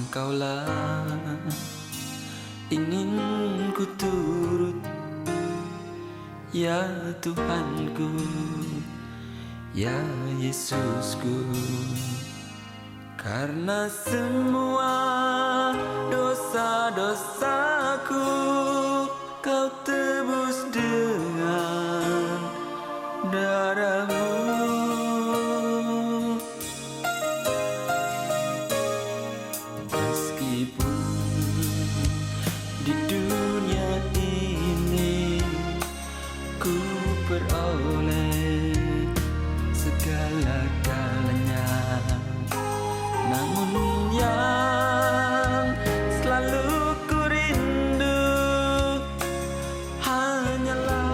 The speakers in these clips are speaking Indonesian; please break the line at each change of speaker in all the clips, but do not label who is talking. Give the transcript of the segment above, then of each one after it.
Engkaulah ingin ku turut, ya Tuhanku, ya Yesusku. Karena semua dosa-dosaku Kau tebus dengan darah-Mu. Meskipun di dunia ini ku peroleh segala-galanya, namun yang selalu ku rindu hanyalah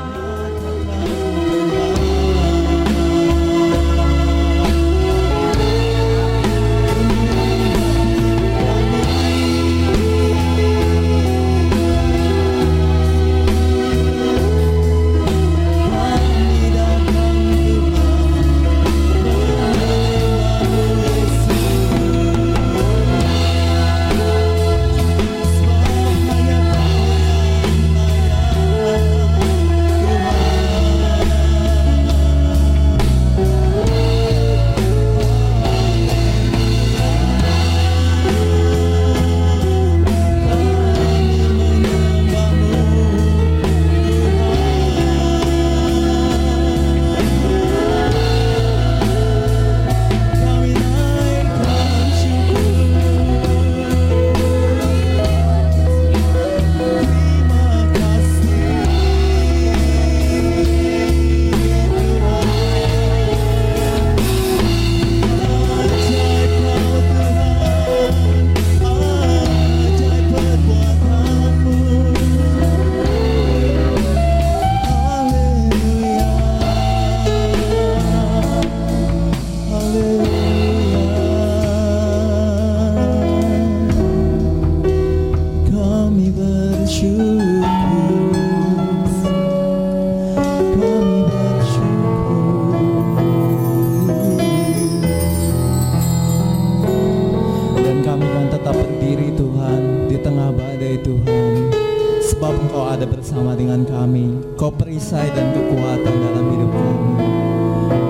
Engkau ada bersama dengan kami. Kau perisai dan kekuatan dalam hidup kami.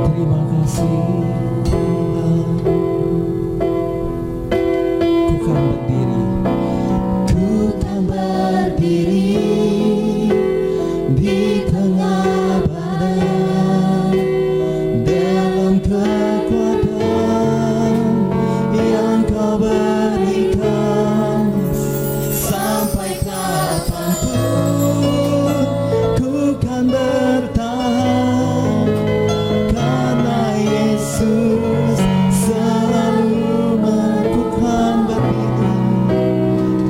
Terima kasih Tuhan. Ku kan berdiri di tengah badai dalam kekuatan yang Kau berikan. Sampai kapanpun ku kan bertahan, karena Yesus selalu melakukan berdiri.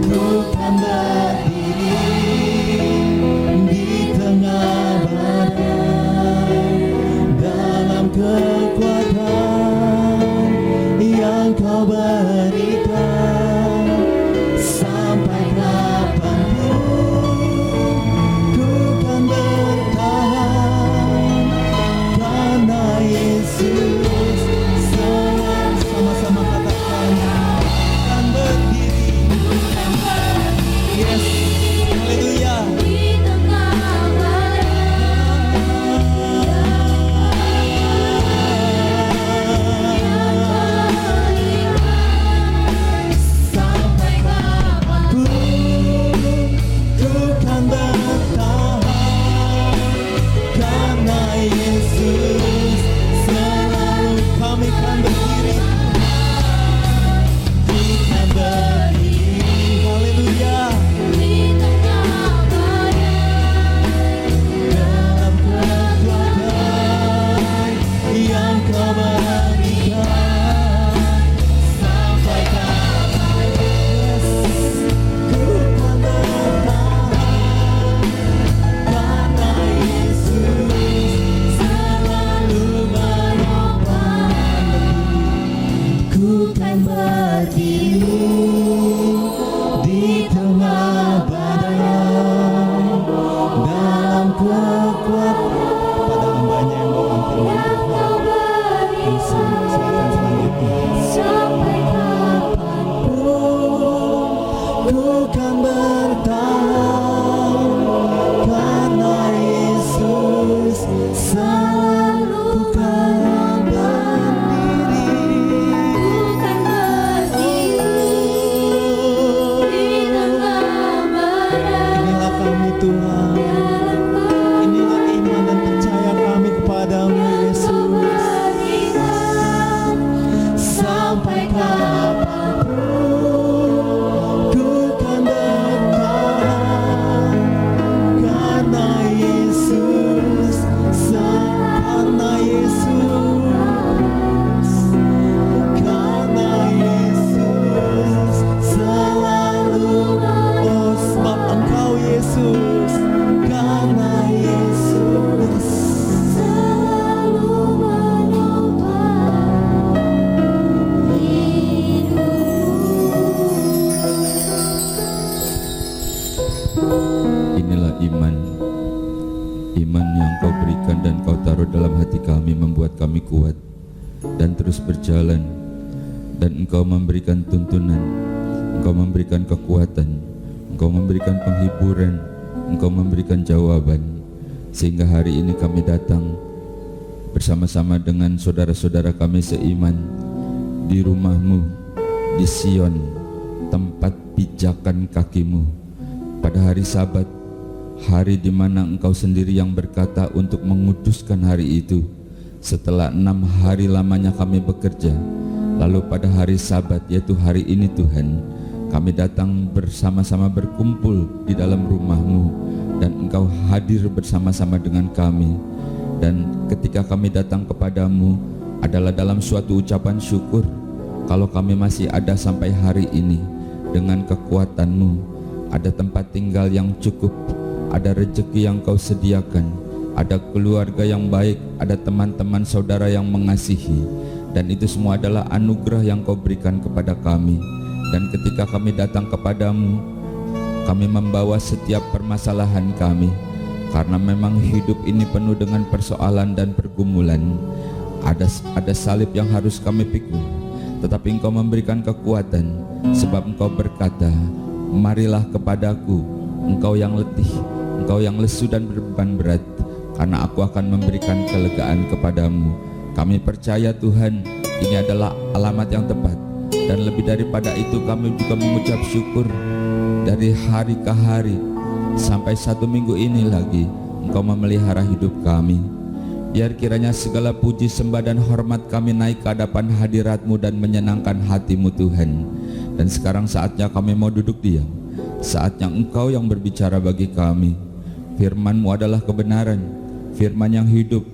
Ku kan berdiri di tengah
Iman yang Kau berikan dan Kau taruh dalam hati kami membuat kami kuat dan terus berjalan. Dan Engkau memberikan tuntunan, Engkau memberikan kekuatan, Engkau memberikan penghiburan, Engkau memberikan jawaban. Sehingga hari ini kami datang bersama-sama dengan saudara-saudara kami seiman di rumah-Mu, di Sion, tempat pijakan kaki-Mu. Pada hari Sabat, hari di mana Engkau sendiri yang berkata untuk menguduskan hari itu. Setelah 6 hari lamanya kami bekerja, lalu pada hari Sabat, yaitu hari ini Tuhan, kami datang bersama-sama berkumpul di dalam rumah-Mu, dan Engkau hadir bersama-sama dengan kami. Dan ketika kami datang kepadamu adalah dalam suatu ucapan syukur kalau kami masih ada sampai hari ini. Dengan kekuatan-Mu ada tempat tinggal yang cukup, ada rezeki yang Kau sediakan, ada keluarga yang baik, ada teman-teman saudara yang mengasihi, dan itu semua adalah anugerah yang Kau berikan kepada kami. Dan ketika kami datang kepadamu, kami membawa setiap permasalahan kami, karena memang hidup ini penuh dengan persoalan dan pergumulan. Ada salib yang harus kami pikul, tetapi Engkau memberikan kekuatan, sebab Engkau berkata, marilah kepadaku, engkau yang letih, engkau yang lesu dan berbeban berat, karena aku akan memberikan kelegaan kepadamu. Kami percaya Tuhan, ini adalah alamat yang tepat, dan lebih daripada itu kami juga mengucap syukur dari hari ke hari sampai 1 minggu ini lagi Engkau memelihara hidup kami. Biar kiranya segala puji, sembah dan hormat kami naik ke hadapan hadirat-Mu dan menyenangkan hati-Mu Tuhan. Dan sekarang saatnya kami mau duduk diam, saatnya Engkau yang berbicara bagi kami. Firman-Mu adalah kebenaran, firman yang hidup.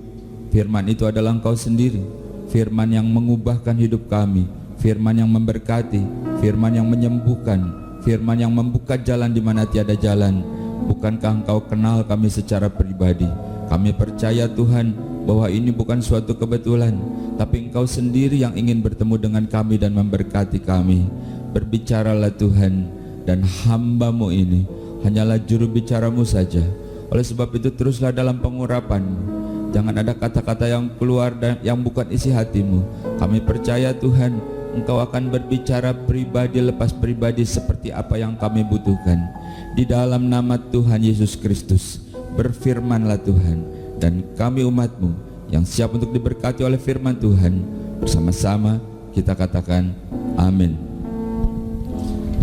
Firman itu adalah Engkau sendiri, firman yang mengubahkan hidup kami, firman yang memberkati, firman yang menyembuhkan, firman yang membuka jalan di mana tiada jalan. Bukankah Engkau kenal kami secara pribadi? Kami percaya Tuhan bahwa ini bukan suatu kebetulan, tapi Engkau sendiri yang ingin bertemu dengan kami dan memberkati kami. Berbicaralah Tuhan, dan hamba-Mu ini hanyalah juru bicara-Mu saja. Oleh sebab itu teruslah dalam pengurapan-Mu. Jangan ada kata-kata yang keluar dan yang bukan isi hati-Mu. Kami percaya Tuhan, Engkau akan berbicara pribadi lepas pribadi seperti apa yang kami butuhkan. Di dalam nama Tuhan Yesus Kristus, berfirmanlah Tuhan, dan kami umat-Mu yang siap untuk diberkati oleh firman Tuhan, bersama-sama kita katakan amin.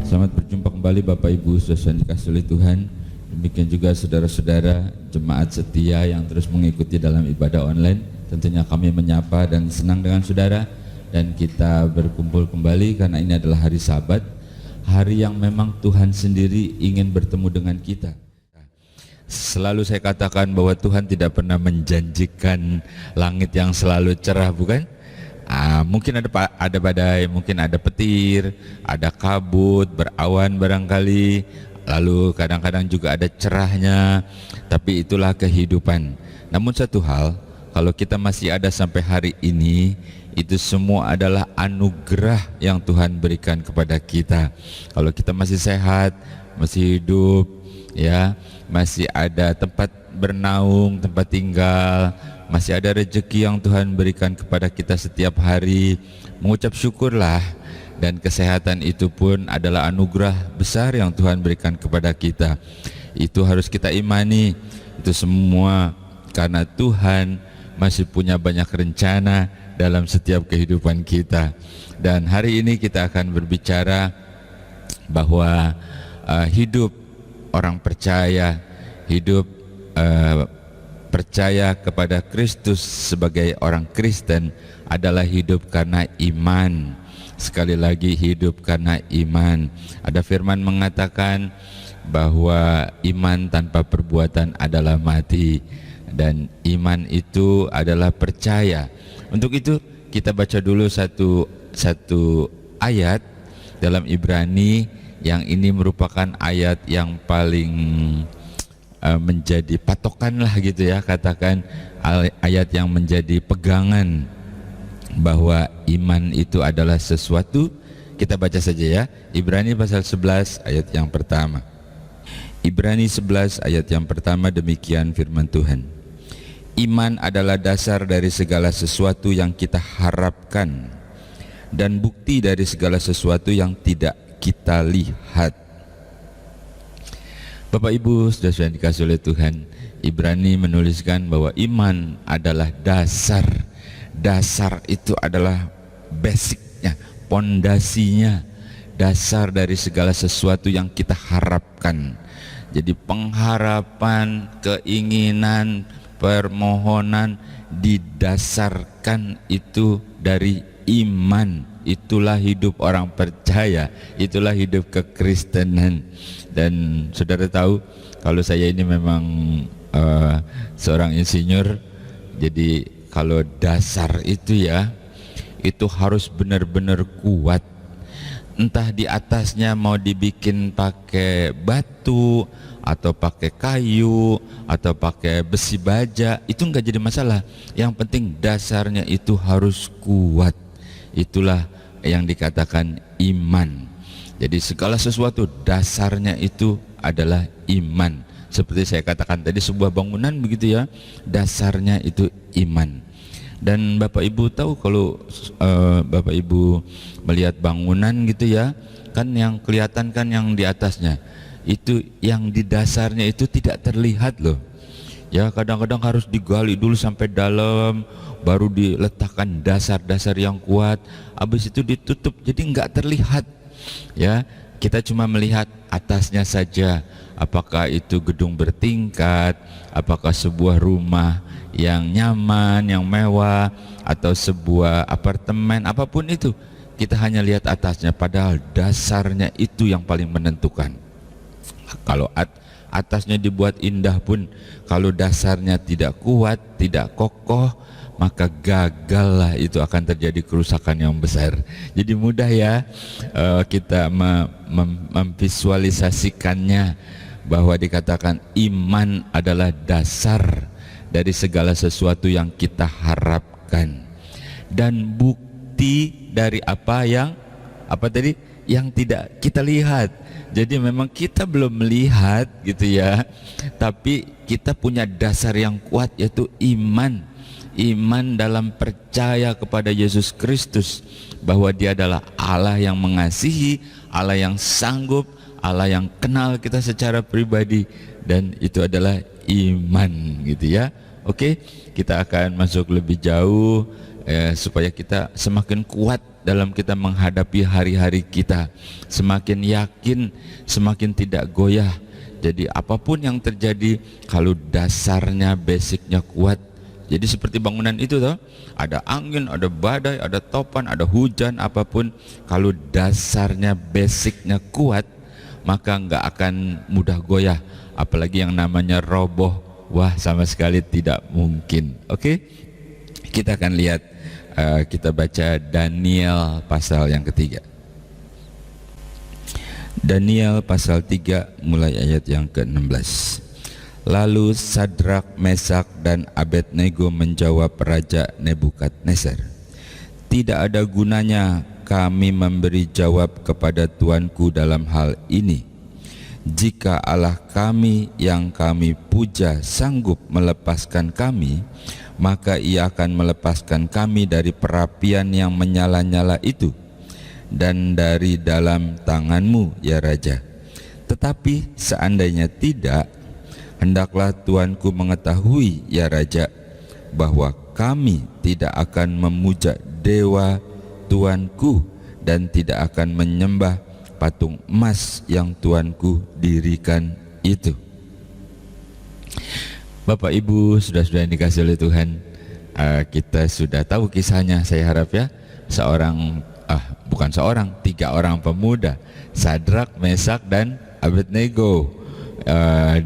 Selamat berjumpa kembali Bapak Ibu saudara yang dikasihi oleh Tuhan. Demikian juga saudara-saudara jemaat setia yang terus mengikuti dalam ibadah online. Tentunya kami menyapa dan senang dengan saudara, dan kita berkumpul kembali karena ini adalah hari Sabat, hari yang memang Tuhan sendiri ingin bertemu dengan kita. Selalu saya katakan bahwa Tuhan tidak pernah menjanjikan langit yang selalu cerah, bukan? Mungkin ada badai, mungkin ada petir, ada kabut, berawan barangkali, lalu kadang-kadang juga ada cerahnya, tapi itulah kehidupan. Namun satu hal, kalau kita masih ada sampai hari ini, itu semua adalah anugerah yang Tuhan berikan kepada kita. Kalau kita masih sehat, masih hidup, ya, masih ada tempat bernaung, tempat tinggal, masih ada rezeki yang Tuhan berikan kepada kita setiap hari, mengucap syukurlah. Dan kesehatan itu pun adalah anugerah besar yang Tuhan berikan kepada kita. Itu harus kita imani. Itu semua karena Tuhan masih punya banyak rencana dalam setiap kehidupan kita. Dan hari ini kita akan berbicara bahwa hidup orang percaya, hidup percaya kepada Kristus sebagai orang Kristen adalah hidup karena iman. Sekali lagi, hidup karena iman. Ada firman mengatakan bahwa iman tanpa perbuatan adalah mati, dan iman itu adalah percaya. Untuk itu kita baca dulu satu ayat dalam Ibrani, yang ini merupakan ayat yang paling menjadi patokan lah gitu ya, katakan ayat yang menjadi pegangan bahwa iman itu adalah sesuatu. Kita baca saja ya, Ibrani pasal 11 ayat yang pertama. Ibrani 11 ayat yang pertama, demikian firman Tuhan. Iman adalah dasar dari segala sesuatu yang kita harapkan dan bukti dari segala sesuatu yang tidak kita lihat. Bapak Ibu, saudara-saudara dikasih oleh Tuhan, Ibrani menuliskan bahwa iman adalah dasar. Dasar itu adalah basicnya, pondasinya, dasar dari segala sesuatu yang kita harapkan. Jadi pengharapan, keinginan, permohonan didasarkan itu dari iman. Itulah hidup orang percaya, itulah hidup kekristenan. Dan saudara tahu, kalau saya ini memang seorang insinyur, jadi kalau dasar itu ya, itu harus benar-benar kuat. Entah di atasnya mau dibikin pakai batu atau pakai kayu atau pakai besi baja, itu enggak jadi masalah. Yang penting dasarnya itu harus kuat. Itulah yang dikatakan iman. Jadi segala sesuatu dasarnya itu adalah iman. Seperti saya katakan tadi, sebuah bangunan begitu ya, dasarnya itu iman. Dan Bapak Ibu tahu, kalau Bapak Ibu melihat bangunan gitu ya, kan yang kelihatan kan yang di atasnya, itu yang di dasarnya itu tidak terlihat loh ya. Kadang-kadang harus digali dulu sampai dalam, baru diletakkan dasar-dasar yang kuat, habis itu ditutup, jadi nggak terlihat ya. Kita cuma melihat atasnya saja, apakah itu gedung bertingkat, apakah sebuah rumah yang nyaman, yang mewah, atau sebuah apartemen, apapun itu, kita hanya lihat atasnya, padahal dasarnya itu yang paling menentukan. Kalau atasnya dibuat indah pun, kalau dasarnya tidak kuat, tidak kokoh, maka gagallah, itu akan terjadi kerusakan yang besar. Jadi mudah ya kita memvisualisasikannya, bahwa dikatakan iman adalah dasar dari segala sesuatu yang kita harapkan dan bukti dari apa tadi yang tidak kita lihat. Jadi memang kita belum melihat gitu ya, tapi kita punya dasar yang kuat, yaitu iman. Iman dalam percaya kepada Yesus Kristus, bahwa Dia adalah Allah yang mengasihi, Allah yang sanggup, Allah yang kenal kita secara pribadi, dan itu adalah iman gitu ya. Oke, kita akan masuk lebih jauh supaya kita semakin kuat dalam kita menghadapi hari-hari kita, semakin yakin, semakin tidak goyah. Jadi apapun yang terjadi, kalau dasarnya, basicnya kuat, jadi seperti bangunan itu toh, ada angin, ada badai, ada topan, ada hujan, apapun, kalau dasarnya, basicnya kuat, maka nggak akan mudah goyah. Apalagi yang namanya roboh, wah sama sekali tidak mungkin. Oke, kita akan lihat, kita baca Daniel pasal yang ketiga. Daniel pasal 3 mulai ayat yang ke-16. Lalu Sadrak, Mesak, dan Abednego menjawab Raja Nebukadnezar, "Tidak ada gunanya kami memberi jawab kepada tuanku dalam hal ini. Jika Allah kami yang kami puja sanggup melepaskan kami, maka Ia akan melepaskan kami dari perapian yang menyala-nyala itu dan dari dalam tanganmu, ya Raja. Tetapi seandainya tidak, hendaklah tuanku mengetahui, ya Raja, bahwa kami tidak akan memuja dewa tuanku dan tidak akan menyembah patung emas yang tuanku dirikan itu." Bapak Ibu, saudara-saudara yang dikasihi oleh Tuhan, kita sudah tahu kisahnya, saya harap ya. Tiga orang pemuda, Sadrak, Mesak, dan Abednego.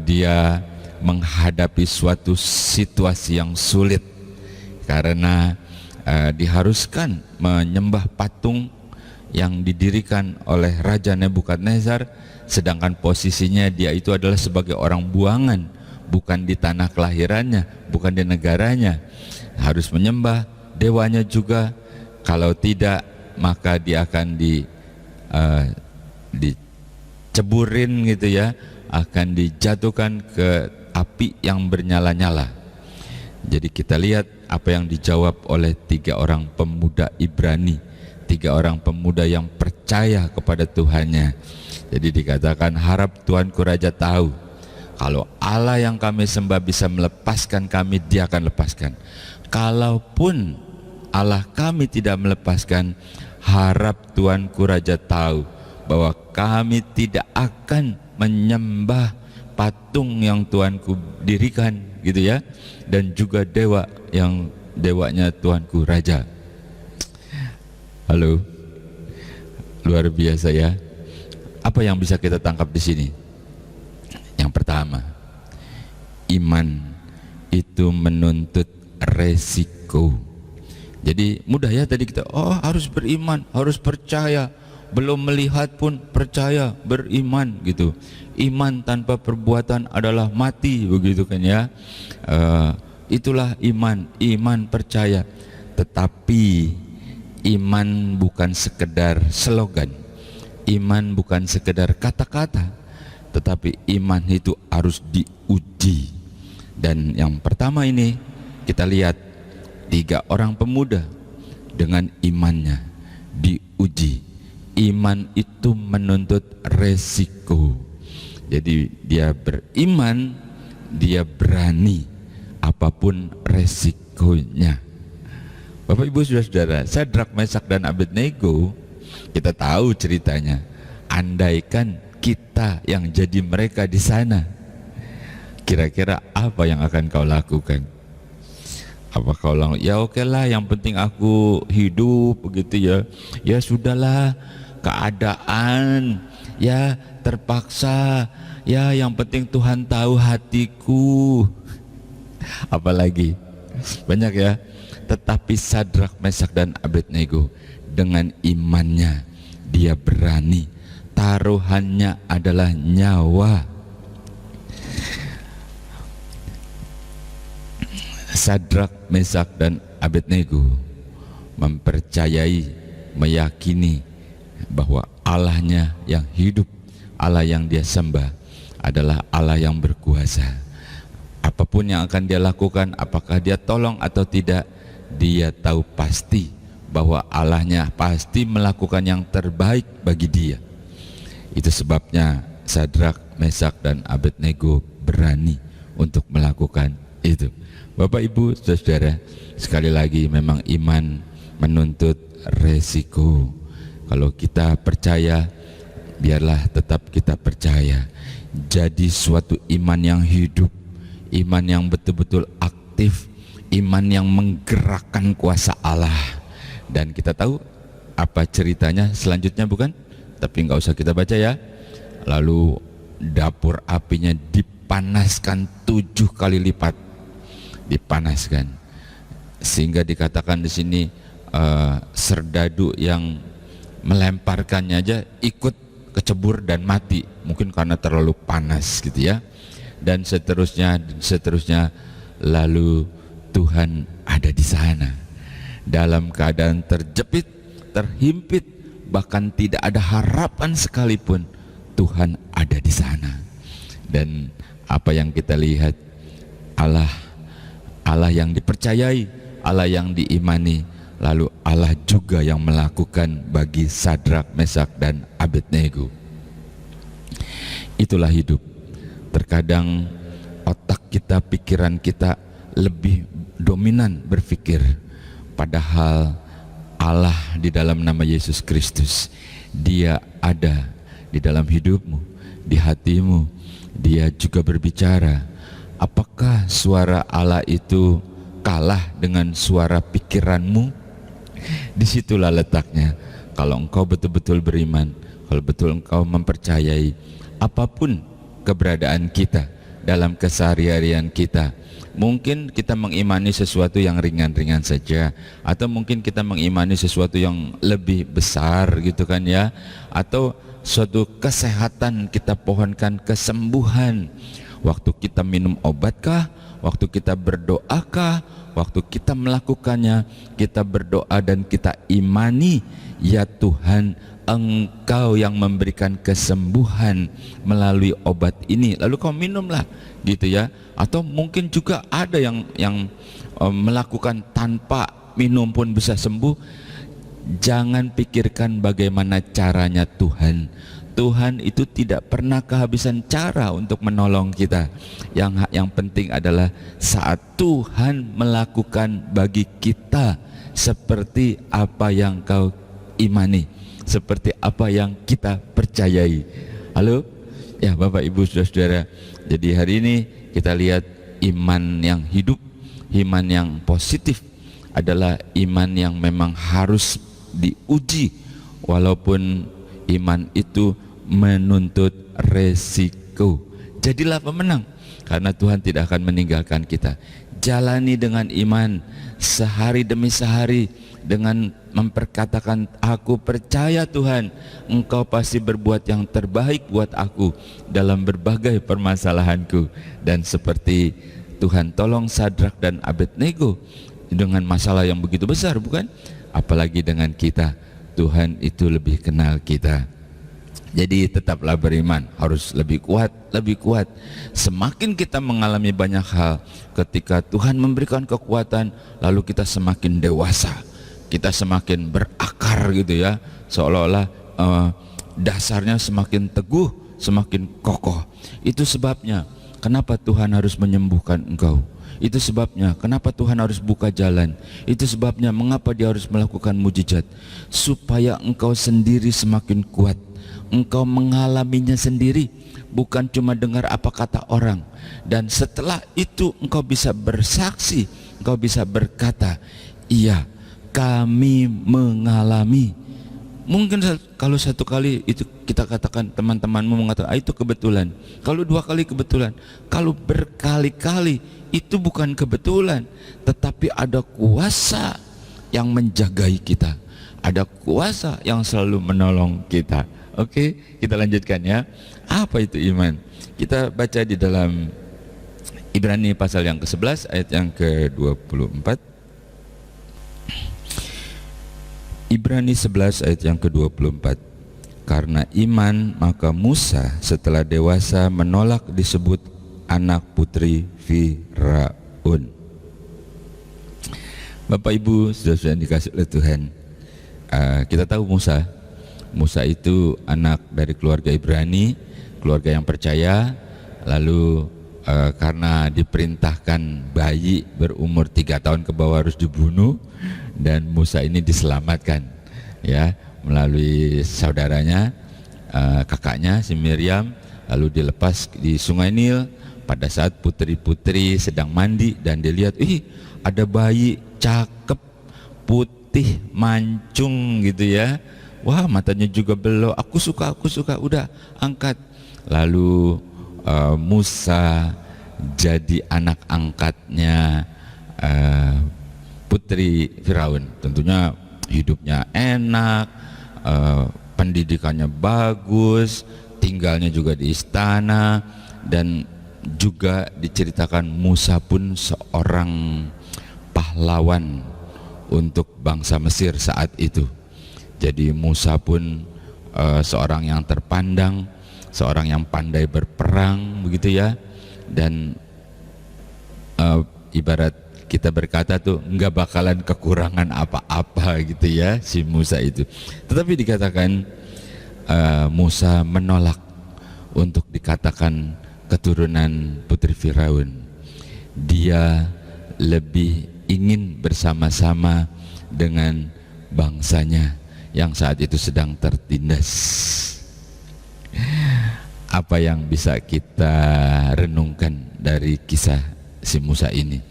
Dia menghadapi suatu situasi yang sulit karena diharuskan menyembah patung yang didirikan oleh Raja Nebukadnezar, sedangkan posisinya dia itu adalah sebagai orang buangan, bukan di tanah kelahirannya, bukan di negaranya. Harus menyembah dewanya juga, kalau tidak maka dia akan diceburin gitu ya, akan dijatuhkan ke api yang bernyala-nyala. Jadi kita lihat apa yang dijawab oleh 3 orang pemuda Ibrani, 3 orang pemuda yang percaya kepada Tuhannya. Jadi dikatakan, harap Tuanku Raja tahu kalau Allah yang kami sembah bisa melepaskan kami, Dia akan lepaskan. Kalaupun Allah kami tidak melepaskan, harap Tuanku Raja tahu bahwa kami tidak akan menyembah patung yang Tuanku dirikan, gitu ya, dan juga dewa yang dewanya Tuanku Raja. Halo, luar biasa ya. Apa yang bisa kita tangkap di sini? Yang pertama, iman itu menuntut resiko. Jadi mudah ya tadi kita, oh harus beriman, harus percaya, belum melihat pun percaya, beriman gitu. Iman tanpa perbuatan adalah mati, begitu kan ya. Itulah iman, iman percaya. Tetapi iman bukan sekedar slogan, iman bukan sekedar kata-kata, tetapi iman itu harus diuji. Dan yang pertama ini kita lihat 3 orang pemuda dengan imannya diuji. Iman itu menuntut resiko. Jadi dia beriman, dia berani apapun resikonya. Bapak Ibu Saudara-saudara, Sadrak, Mesak dan Abednego, kita tahu ceritanya. Andaikan kita yang jadi mereka di sana, kira-kira apa yang akan kau lakukan? Apa kau bilang, ya oke lah, yang penting aku hidup begitu ya. Ya sudahlah, keadaan ya terpaksa, ya yang penting Tuhan tahu hatiku. Apalagi banyak ya. Tetapi Sadrak, Mesak dan Abednego dengan imannya dia berani, taruhannya adalah nyawa. Sadrak, Mesak dan Abednego mempercayai, meyakini bahwa Allahnya yang hidup, Allah yang dia sembah adalah Allah yang berkuasa. Apapun yang akan dia lakukan, apakah dia tolong atau tidak, dia tahu pasti bahwa Allahnya pasti melakukan yang terbaik bagi dia. Itu sebabnya Sadrak, Mesak dan Abednego berani untuk melakukan itu. Bapak Ibu Saudara, sekali lagi memang iman menuntut resiko. Kalau kita percaya, biarlah tetap kita percaya. Jadi suatu iman yang hidup, iman yang betul-betul aktif, iman yang menggerakkan kuasa Allah. Dan kita tahu apa ceritanya selanjutnya, bukan? Tapi nggak usah kita baca ya. Lalu dapur apinya dipanaskan 7 kali lipat, dipanaskan, sehingga dikatakan di sini serdadu yang melemparkannya aja ikut kecebur dan mati, mungkin karena terlalu panas gitu ya. Dan seterusnya dan seterusnya. Lalu Tuhan ada di sana dalam keadaan terjepit, terhimpit, bahkan tidak ada harapan sekalipun. Tuhan ada di sana. Dan apa yang kita lihat, Allah yang dipercayai, Allah yang diimani, lalu Allah juga yang melakukan bagi Sadrak, Mesak dan Abednego. Itulah hidup. Terkadang otak kita, pikiran kita lebih dominan berpikir, padahal Allah di dalam nama Yesus Kristus, Dia ada di dalam hidupmu, di hatimu. Dia juga berbicara. Apakah suara Allah itu kalah dengan suara pikiranmu? Disitulah letaknya. Kalau engkau betul-betul beriman, kalau betul engkau mempercayai, apapun keberadaan kita dalam keseharian kita, mungkin kita mengimani sesuatu yang ringan-ringan saja, atau mungkin kita mengimani sesuatu yang lebih besar gitu kan ya, atau suatu kesehatan kita pohonkan kesembuhan. Waktu kita minum obat kah? Waktu kita berdoakah? Waktu kita melakukannya, kita berdoa dan kita imani, ya Tuhan, Engkau yang memberikan kesembuhan melalui obat ini, lalu kau minumlah, gitu ya. Atau mungkin juga ada yang melakukan tanpa minum pun bisa sembuh. Jangan pikirkan bagaimana caranya Tuhan. Tuhan itu tidak pernah kehabisan cara untuk menolong kita. Yang penting adalah saat Tuhan melakukan bagi kita seperti apa yang kau imani, seperti apa yang kita percayai. Halo? Ya Bapak Ibu Saudara-saudara, jadi hari ini kita lihat iman yang hidup, iman yang positif adalah iman yang memang harus diuji, walaupun iman itu menuntut resiko. Jadilah pemenang, karena Tuhan tidak akan meninggalkan kita. Jalani dengan iman sehari demi sehari, dengan memperkatakan, aku percaya Tuhan, Engkau pasti berbuat yang terbaik buat aku dalam berbagai permasalahanku. Dan seperti Tuhan tolong Sadrak dan Abednego dengan masalah yang begitu besar, bukan? Apalagi dengan kita, Tuhan itu lebih kenal kita. Jadi tetaplah beriman, harus lebih kuat, lebih kuat. Semakin kita mengalami banyak hal, ketika Tuhan memberikan kekuatan, lalu kita semakin dewasa, kita semakin berakar gitu ya, seolah-olah dasarnya semakin teguh, semakin kokoh. Itu sebabnya kenapa Tuhan harus menyembuhkan engkau. Itu sebabnya kenapa Tuhan harus buka jalan. Itu sebabnya mengapa Dia harus melakukan mujizat, supaya engkau sendiri semakin kuat. Engkau mengalaminya sendiri, bukan cuma dengar apa kata orang. Dan setelah itu engkau bisa bersaksi, engkau bisa berkata, iya, kami mengalami. Mungkin kalau satu kali itu kita katakan, teman-temanmu mengatakan, itu kebetulan. Kalau dua kali kebetulan. Kalau berkali-kali, itu bukan kebetulan, tetapi ada kuasa yang menjagai kita, ada kuasa yang selalu menolong kita. Oke, kita lanjutkan ya. Apa itu iman? Kita baca di dalam Ibrani pasal yang ke-11 ayat yang ke-24. Ibrani 11 ayat yang ke-24. Karena iman maka Musa setelah dewasa menolak disebut anak putri Firaun. Bapak Ibu saudara-saudara dikasih oleh Tuhan, kita tahu Musa itu anak dari keluarga Ibrani, keluarga yang percaya. Lalu karena diperintahkan bayi berumur 3 tahun ke bawah harus dibunuh, dan Musa ini diselamatkan ya melalui saudaranya, kakaknya si Miriam, lalu dilepas di Sungai Nil pada saat putri-putri sedang mandi, dan dilihat, ada bayi cakep, putih, mancung gitu ya. Wah, matanya juga belok, aku suka, udah angkat. Lalu Musa jadi anak angkatnya putri Firaun. Tentunya hidupnya enak, pendidikannya bagus, tinggalnya juga di istana. Dan juga diceritakan Musa pun seorang pahlawan untuk bangsa Mesir saat itu. Jadi Musa pun seorang yang terpandang, seorang yang pandai berperang begitu ya. Dan ibarat kita berkata tuh nggak bakalan kekurangan apa-apa gitu ya si Musa itu. Tetapi dikatakan Musa menolak untuk dikatakan keturunan putri Firaun. Dia lebih ingin bersama-sama dengan bangsanya yang saat itu sedang tertindas. Apa yang bisa kita renungkan dari kisah si Musa ini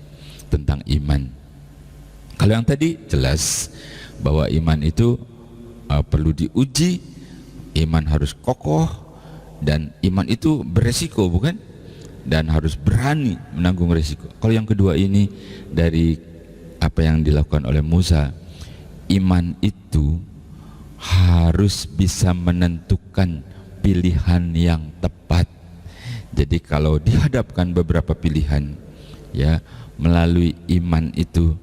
tentang iman? Kalau yang tadi jelas bahwa iman itu perlu diuji, iman harus kokoh, dan iman itu beresiko, bukan? Dan harus berani menanggung resiko. Kalau yang kedua ini dari apa yang dilakukan oleh Musa, iman itu harus bisa menentukan pilihan yang tepat. Jadi kalau dihadapkan beberapa pilihan, ya, melalui iman itu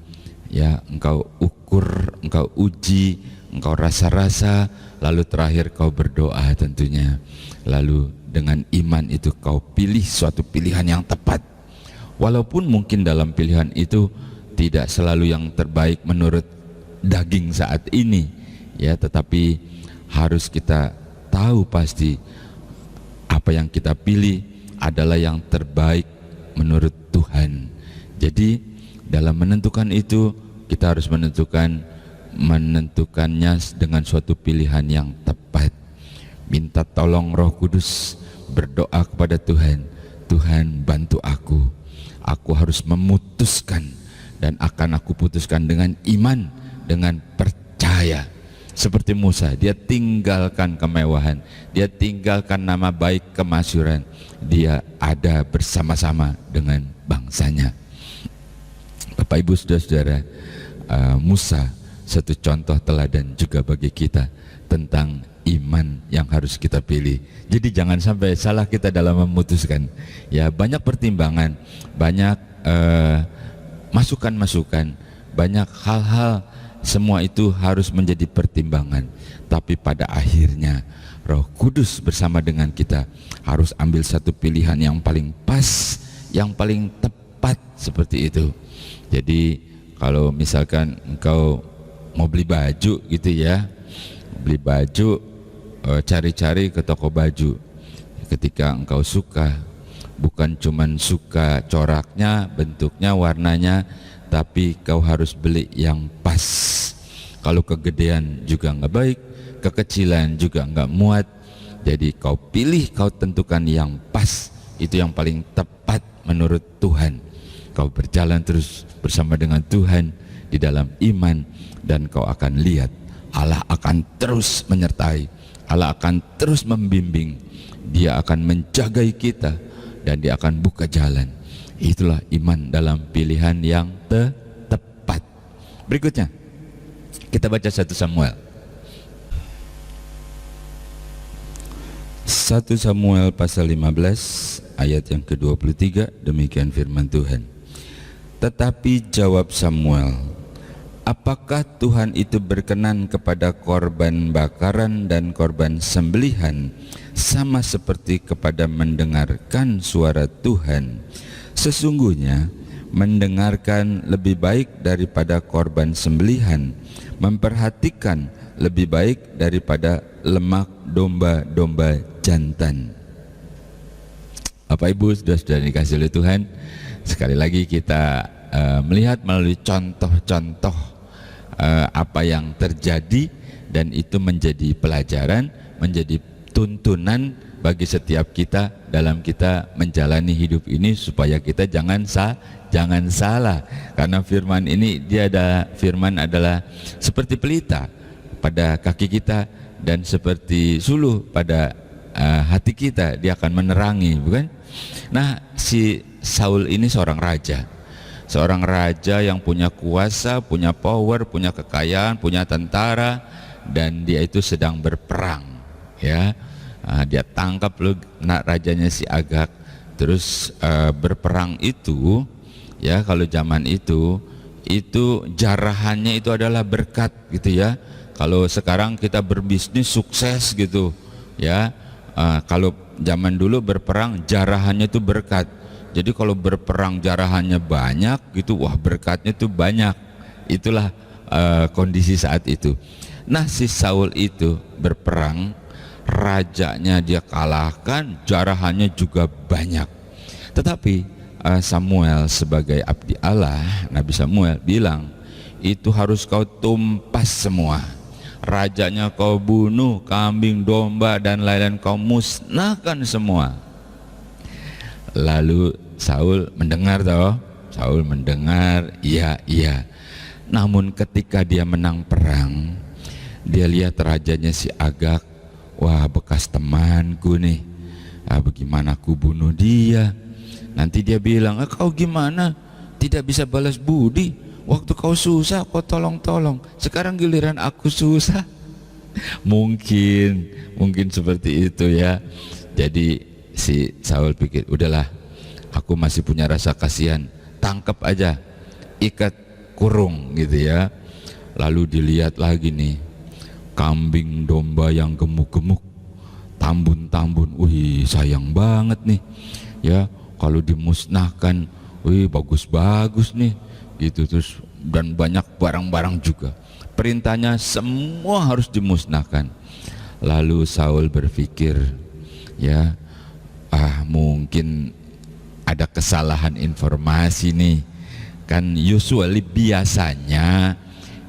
ya engkau ukur, engkau uji, engkau rasa-rasa, lalu terakhir kau berdoa tentunya. Lalu dengan iman itu kau pilih suatu pilihan yang tepat. Walaupun mungkin dalam pilihan itu tidak selalu yang terbaik menurut daging saat ini ya, tetapi harus kita tahu pasti apa yang kita pilih adalah yang terbaik menurut Tuhan. Jadi dalam menentukan itu kita harus menentukannya dengan suatu pilihan yang tepat. Minta tolong Roh Kudus, berdoa kepada Tuhan, Tuhan bantu aku harus memutuskan, dan akan aku putuskan dengan iman, dengan percaya. Seperti Musa, dia tinggalkan kemewahan, dia tinggalkan nama baik kemasyuran, dia ada bersama-sama dengan bangsanya. Bapak Ibu Saudara-saudara, Musa satu contoh teladan juga bagi kita tentang iman yang harus kita pilih. Jadi jangan sampai salah kita dalam memutuskan. Ya, banyak pertimbangan, banyak masukan-masukan, banyak hal-hal, semua itu harus menjadi pertimbangan. Tapi pada akhirnya Roh Kudus bersama dengan kita harus ambil satu pilihan yang paling pas, yang paling tepat, seperti itu. Jadi kalau misalkan engkau mau beli baju gitu ya, beli baju, cari-cari ke toko baju. Ketika engkau suka, bukan cuman suka coraknya, bentuknya, warnanya, tapi kau harus beli yang pas. Kalau kegedean juga nggak baik, kekecilan juga nggak muat. Jadi kau pilih, kau tentukan yang pas, itu yang paling tepat menurut Tuhan. Kau berjalan terus bersama dengan Tuhan di dalam iman, dan kau akan lihat Allah akan terus menyertai, Allah akan terus membimbing, Dia akan menjagai kita, dan Dia akan buka jalan. Itulah iman dalam pilihan yang tepat. Berikutnya kita baca 1 Samuel. 1 Samuel pasal 15 ayat yang ke-23, demikian firman Tuhan. Tetapi jawab Samuel, apakah Tuhan itu berkenan kepada korban bakaran dan korban sembelihan sama seperti kepada mendengarkan suara Tuhan? Sesungguhnya mendengarkan lebih baik daripada korban sembelihan, memperhatikan lebih baik daripada lemak domba-domba jantan. Bapak Ibu saudara-saudara dikasihi oleh Tuhan, sekali lagi kita melihat melalui contoh-contoh apa yang terjadi, dan itu menjadi pelajaran, menjadi tuntunan bagi setiap kita dalam kita menjalani hidup ini, supaya kita jangan salah. Karena firman ini, firman adalah seperti pelita pada kaki kita dan seperti suluh pada hati kita, dia akan menerangi, bukan? Nah, si Saul ini seorang raja yang punya kuasa, punya power, punya kekayaan, punya tentara, dan dia itu sedang berperang, ya. Dia tangkap rajanya si Agag, terus berperang itu, ya, kalau zaman itu jarahannya itu adalah berkat, gitu ya. Kalau sekarang kita berbisnis sukses gitu, ya. Kalau zaman dulu berperang jarahannya itu berkat. Jadi kalau berperang jarahannya banyak gitu, wah berkatnya itu banyak. Itulah kondisi saat itu. Nah, si Saul itu berperang, rajanya dia kalahkan, jarahannya juga banyak. Tetapi Samuel sebagai abdi Allah, Nabi Samuel bilang, itu harus kau tumpas semua. Rajanya kau bunuh, kambing, domba, dan lain-lain kau musnahkan semua. Lalu Saul mendengar Saul mendengar, iya. Namun ketika dia menang perang, dia lihat rajanya si Agag, wah bekas temanku nih, bagaimana aku bunuh dia? Nanti dia bilang, kau gimana? Tidak bisa balas budi. Waktu kau susah, kau tolong-tolong. Sekarang giliran aku susah. Mungkin seperti itu ya. Jadi si Saul pikir, udahlah, aku masih punya rasa kasihan tangkap aja, ikat kurung gitu ya. Lalu dilihat lagi nih, kambing domba yang gemuk-gemuk, tambun-tambun, wih sayang banget nih ya, kalau dimusnahkan, wih bagus-bagus nih gitu. Terus dan banyak barang-barang juga, perintahnya semua harus dimusnahkan. Lalu Saul berpikir, ya mungkin ada kesalahan informasi nih. Kan usually biasanya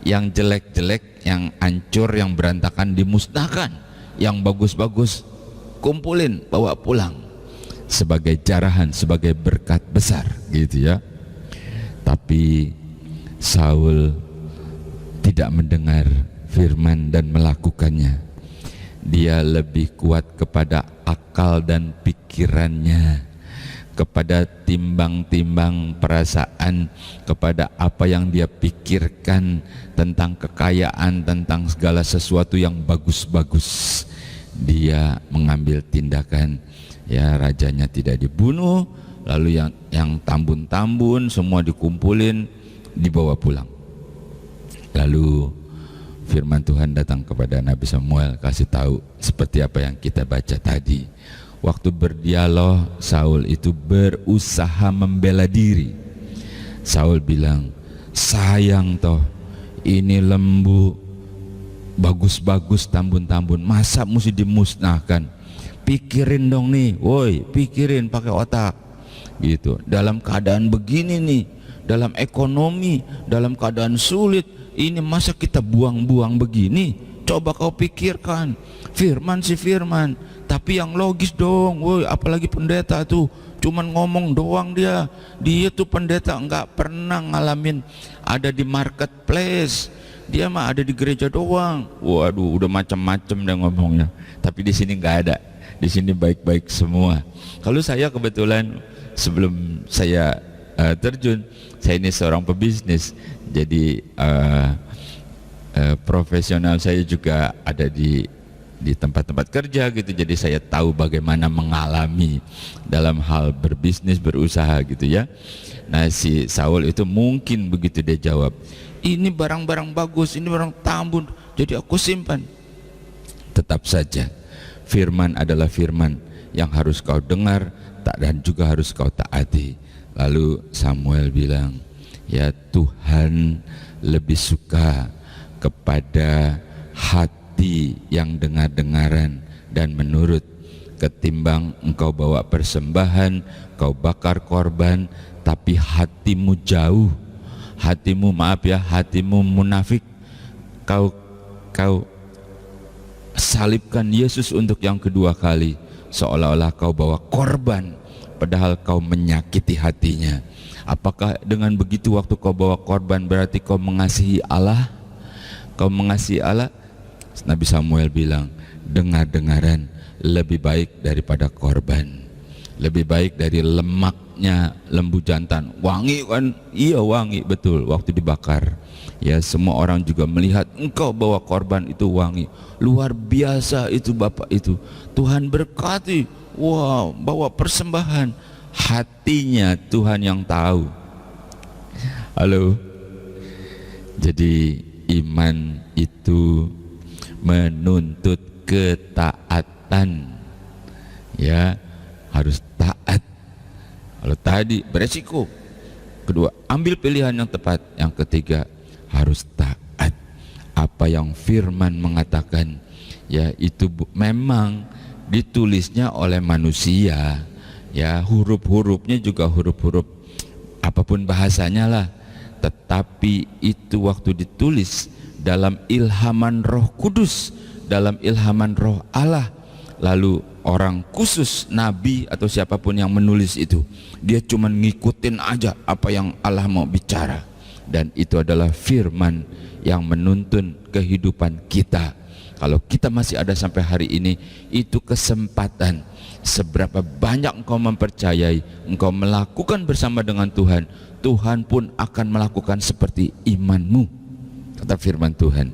yang jelek-jelek, yang hancur, yang berantakan dimusnahkan, yang bagus-bagus kumpulin, bawa pulang sebagai jarahan, sebagai berkat besar gitu ya. Tapi Saul tidak mendengar firman dan melakukannya. Dia lebih kuat kepada akal dan pikirannya, kepada timbang-timbang perasaan, kepada apa yang dia pikirkan tentang kekayaan, tentang segala sesuatu yang bagus-bagus. Dia mengambil tindakan, ya rajanya tidak dibunuh, lalu yang tambun-tambun semua dikumpulin, dibawa pulang. Lalu firman Tuhan datang kepada Nabi Samuel, kasih tahu seperti apa yang kita baca tadi. Waktu berdialog, Saul itu berusaha membela diri. Saul bilang, sayang toh, ini lembu bagus-bagus tambun-tambun, masa mesti dimusnahkan? Pikirin dong nih, woi, pikirin pakai otak gitu. Dalam keadaan begini nih, dalam ekonomi, dalam keadaan sulit, ini masa kita buang-buang begini? Coba kau pikirkan. Firman sih firman, tapi yang logis dong. Woi, apalagi pendeta tuh cuman ngomong doang dia tuh pendeta nggak pernah ngalamin ada di marketplace, dia mah ada di gereja doang. Waduh, udah macam-macam dia ngomongnya. Tapi di sini nggak ada, di sini baik-baik semua. Kalau saya kebetulan sebelum saya terjun, saya ini seorang pebisnis, jadi profesional saya juga ada di tempat-tempat kerja gitu. Jadi saya tahu bagaimana mengalami dalam hal berbisnis, berusaha gitu ya. Nah si Saul itu mungkin begitu dia jawab, ini barang-barang bagus, ini barang tambun, jadi aku simpan. Tetap saja firman adalah firman yang harus kau dengar dan juga harus kau taati. Lalu Samuel bilang, ya Tuhan lebih suka kepada hati yang dengar-dengaran dan menurut, ketimbang engkau bawa persembahan, kau bakar korban, tapi hatimu jauh, hatimu hatimu munafik, kau salibkan Yesus untuk yang kedua kali, seolah-olah kau bawa korban, padahal kau menyakiti hatinya. Apakah dengan begitu waktu kau bawa korban berarti kau mengasihi Allah? Kau mengasihi Allah? Nabi Samuel bilang, dengar-dengaran lebih baik daripada korban, lebih baik dari lemaknya lembu jantan. Wangi kan? Iya wangi, betul, waktu dibakar. Ya semua orang juga melihat engkau bawa korban itu wangi. Luar biasa itu Bapak itu. Tuhan berkati. Wow, bawa persembahan. Hatinya Tuhan yang tahu. Halo. Jadi iman itu menuntut ketaatan, ya harus taat. Kalau tadi beresiko, kedua ambil pilihan yang tepat, yang ketiga harus taat. Apa yang firman mengatakan, ya itu memang ditulisnya oleh manusia, ya huruf-hurufnya juga huruf-huruf apapun bahasanya lah, tetapi itu waktu ditulis dalam ilhaman Roh Kudus, dalam ilhaman Roh Allah. Lalu orang khusus, nabi atau siapapun yang menulis itu, dia cuma ngikutin aja apa yang Allah mau bicara, dan itu adalah firman yang menuntun kehidupan kita. Kalau kita masih ada sampai hari ini, itu kesempatan. Seberapa banyak engkau mempercayai, engkau melakukan bersama dengan Tuhan, Tuhan pun akan melakukan seperti imanmu, kata firman Tuhan.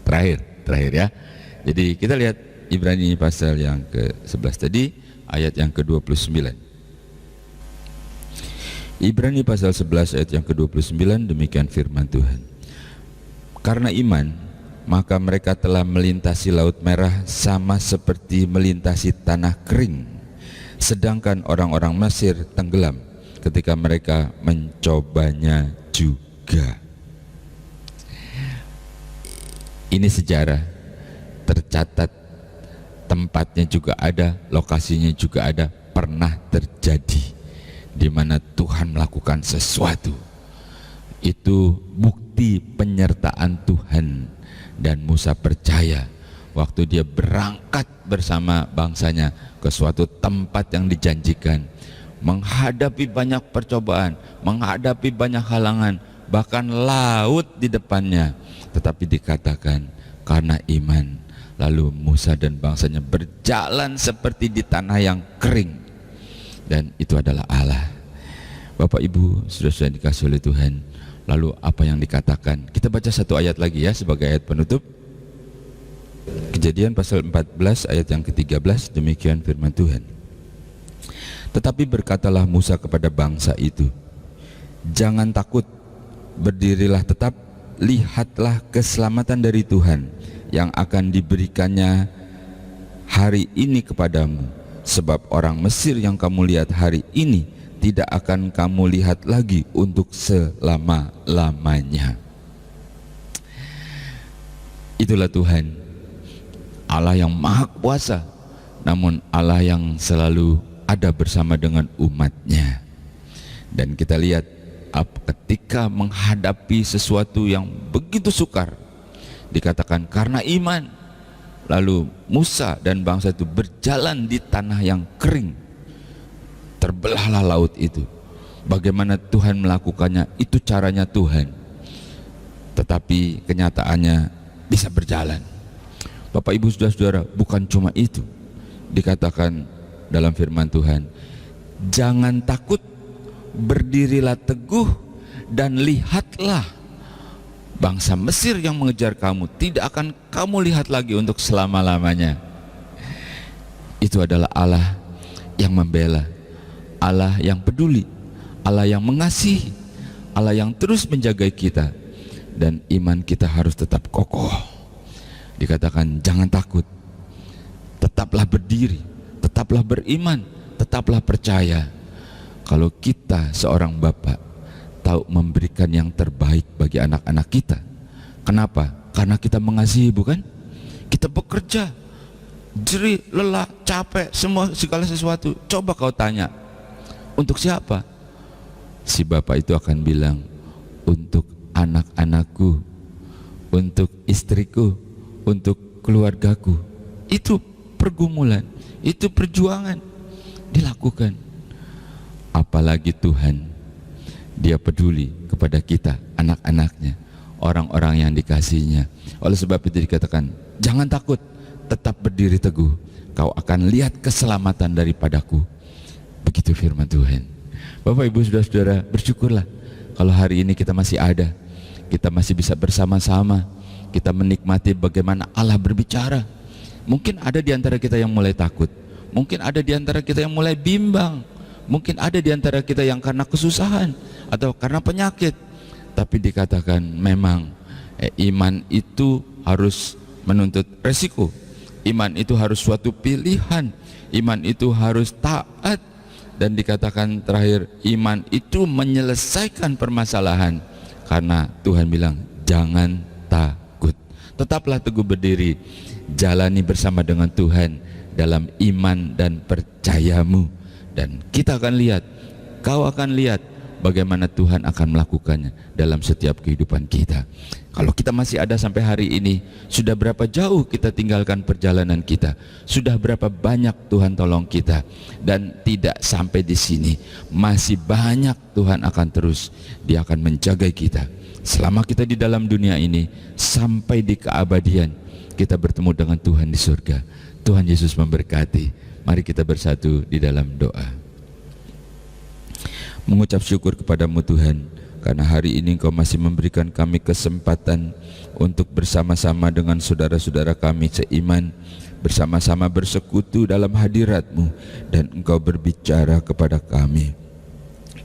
Terakhir ya. Jadi kita lihat Ibrani pasal yang ke-11 tadi, ayat yang ke-29. Ibrani pasal 11 ayat yang ke-29, demikian firman Tuhan. Karena iman, maka mereka telah melintasi Laut Merah sama seperti melintasi tanah kering, sedangkan orang-orang Mesir tenggelam ketika mereka mencobanya juga. Ini sejarah, tercatat, tempatnya juga ada, lokasinya juga ada, pernah terjadi di mana Tuhan melakukan sesuatu. Itu bukti penyertaan Tuhan, dan Musa percaya waktu dia berangkat bersama bangsanya ke suatu tempat yang dijanjikan, menghadapi banyak percobaan, menghadapi banyak halangan, bahkan laut di depannya, tetapi dikatakan karena iman, lalu Musa dan bangsanya berjalan seperti di tanah yang kering. Dan itu adalah Allah. Bapak Ibu, saudara-saudara dikasih oleh Tuhan, lalu apa yang dikatakan? Kita baca satu ayat lagi ya sebagai ayat penutup. Kejadian pasal 14 ayat yang ke-13, demikian firman Tuhan. Tetapi berkatalah Musa kepada bangsa itu, jangan takut, berdirilah tetap, lihatlah keselamatan dari Tuhan yang akan diberikannya hari ini kepadamu. Sebab orang Mesir yang kamu lihat hari ini tidak akan kamu lihat lagi untuk selama-lamanya. Itulah Tuhan, Allah yang maha kuasa, namun Allah yang selalu ada bersama dengan umatnya. Dan kita lihat ketika menghadapi sesuatu yang begitu sukar, dikatakan karena iman, lalu Musa dan bangsa itu berjalan di tanah yang kering, terbelahlah laut itu. Bagaimana Tuhan melakukannya, itu caranya Tuhan, tetapi kenyataannya bisa berjalan. Bapak Ibu saudara-saudara, bukan cuma itu, dikatakan dalam firman Tuhan, jangan takut, berdirilah teguh dan lihatlah, bangsa Mesir yang mengejar kamu tidak akan kamu lihat lagi untuk selama-lamanya. Itu adalah Allah yang membela, Allah yang peduli, Allah yang mengasihi, Allah yang terus menjaga kita, dan iman kita harus tetap kokoh. Dikatakan jangan takut, tetaplah berdiri, tetaplah beriman, tetaplah percaya. Kalau kita seorang bapak tahu memberikan yang terbaik bagi anak-anak kita. Kenapa? Karena kita mengasihi, bukan? Kita bekerja, jerih, lelah, capek, semua segala sesuatu. Coba kau tanya, untuk siapa? Si bapak itu akan bilang, untuk anak-anakku, untuk istriku, untuk keluargaku. Itu pergumulan, itu perjuangan dilakukan. Apalagi Tuhan, Dia peduli kepada kita, anak-anaknya, orang-orang yang dikasihinya. Oleh sebab itu dikatakan, jangan takut, tetap berdiri teguh, kau akan lihat keselamatan daripadaku. Begitu firman Tuhan. Bapak Ibu saudara-saudara, bersyukurlah kalau hari ini kita masih ada, kita masih bisa bersama-sama, kita menikmati bagaimana Allah berbicara. Mungkin ada di antara kita yang mulai takut, mungkin ada di antara kita yang mulai bimbang, mungkin ada di antara kita yang karena kesusahan atau karena penyakit. Tapi dikatakan memang iman itu harus menuntut resiko, iman itu harus suatu pilihan, iman itu harus taat. Dan dikatakan terakhir, iman itu menyelesaikan permasalahan. Karena Tuhan bilang jangan takut, tetaplah teguh berdiri, jalani bersama dengan Tuhan dalam iman dan percayamu. Dan kita akan lihat, kau akan lihat bagaimana Tuhan akan melakukannya dalam setiap kehidupan kita. Kalau kita masih ada sampai hari ini, sudah berapa jauh kita tinggalkan perjalanan kita, sudah berapa banyak Tuhan tolong kita, dan tidak sampai di sini, masih banyak Tuhan akan terus, Dia akan menjaga kita selama kita di dalam dunia ini sampai di keabadian kita bertemu dengan Tuhan di surga. Tuhan Yesus memberkati. Mari kita bersatu di dalam doa. Mengucap syukur kepadamu Tuhan, karena hari ini Engkau masih memberikan kami kesempatan untuk bersama-sama dengan saudara-saudara kami seiman, bersama-sama bersekutu dalam hadirat-Mu, dan Engkau berbicara kepada kami.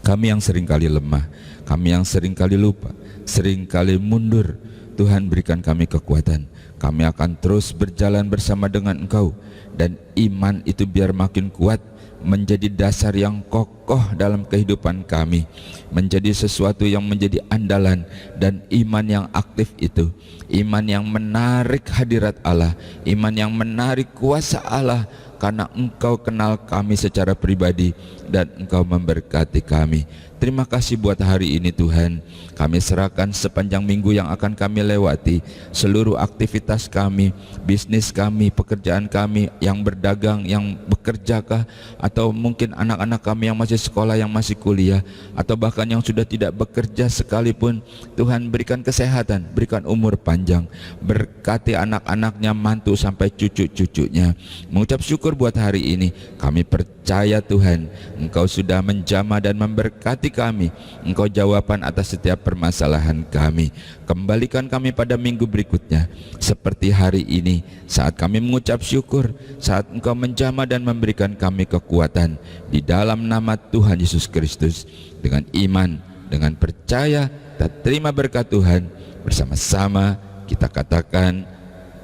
Kami yang seringkali lemah, kami yang seringkali lupa, seringkali mundur, Tuhan berikan kami kekuatan. Kami akan terus berjalan bersama dengan Engkau, dan iman itu biar makin kuat, menjadi dasar yang kokoh dalam kehidupan kami, menjadi sesuatu yang menjadi andalan, dan iman yang aktif itu, iman yang menarik hadirat Allah, iman yang menarik kuasa Allah, karena Engkau kenal kami secara pribadi dan Engkau memberkati kami. Terima kasih buat hari ini Tuhan. Kami serahkan sepanjang minggu yang akan kami lewati, seluruh aktivitas kami, bisnis kami, pekerjaan kami, yang berdagang, yang bekerjakah, atau mungkin anak-anak kami yang masih sekolah, yang masih kuliah, atau bahkan yang sudah tidak bekerja sekalipun. Tuhan berikan kesehatan, berikan umur panjang, berkati anak-anaknya, mantu sampai cucu-cucunya. Mengucap syukur buat hari ini. Kami percaya Tuhan, Engkau sudah menjamah dan memberkati kami. Engkau jawaban atas setiap permasalahan kami. Kembalikan kami pada minggu berikutnya seperti hari ini, saat kami mengucap syukur, saat Engkau menjamah dan memberikan kami kekuatan di dalam nama Tuhan Yesus Kristus. Dengan iman, dengan percaya, dan terima berkat Tuhan. Bersama-sama kita katakan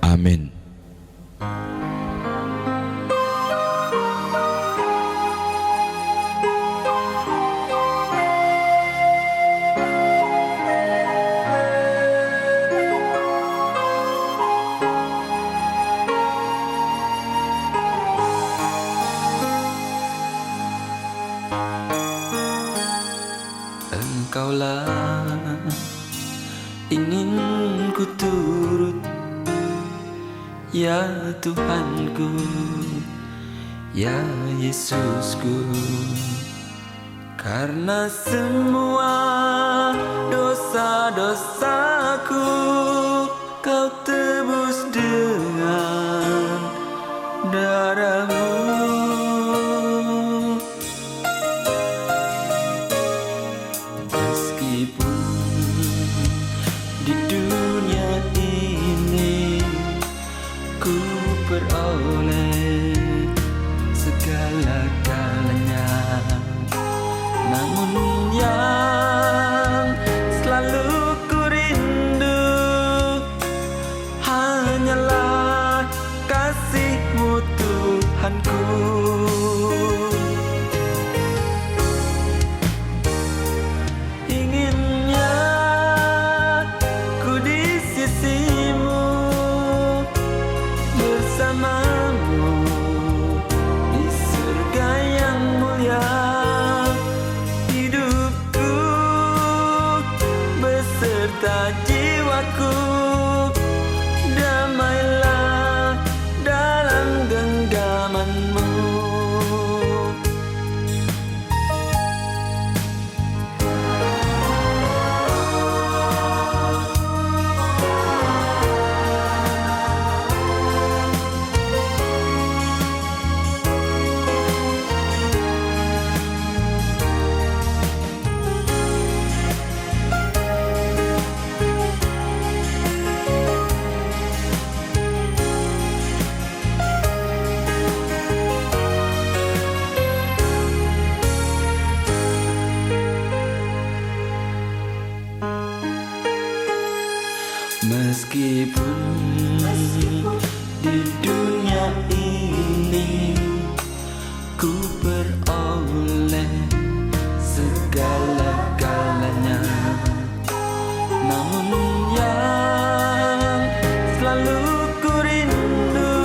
amin.
Engkaulah ingin ku turut, ya Tuhanku, ya Yesusku. Karena semua dosa-dosaku Kau tebus dengan darah-Mu. Di dunia ini ku peroleh segala-galanya, namun yang selalu ku rindu hanyalah kasih-Mu Tuhanku. Jiwaku damailah dalam genggaman-Mu. Meskipun di dunia ini ku peroleh segala-galanya, namun yang selalu ku rindu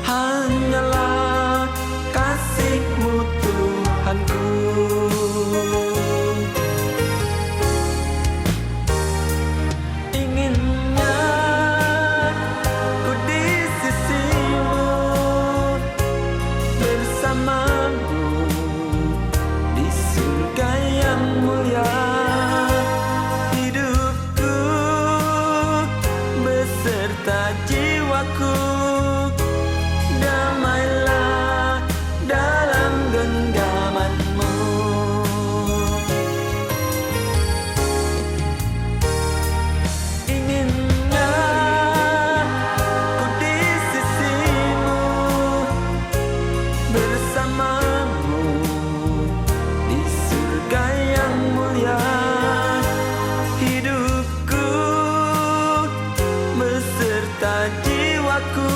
hanyalah kasih-Mu Tuhanku. Di surga yang mulia, hidup jiwaku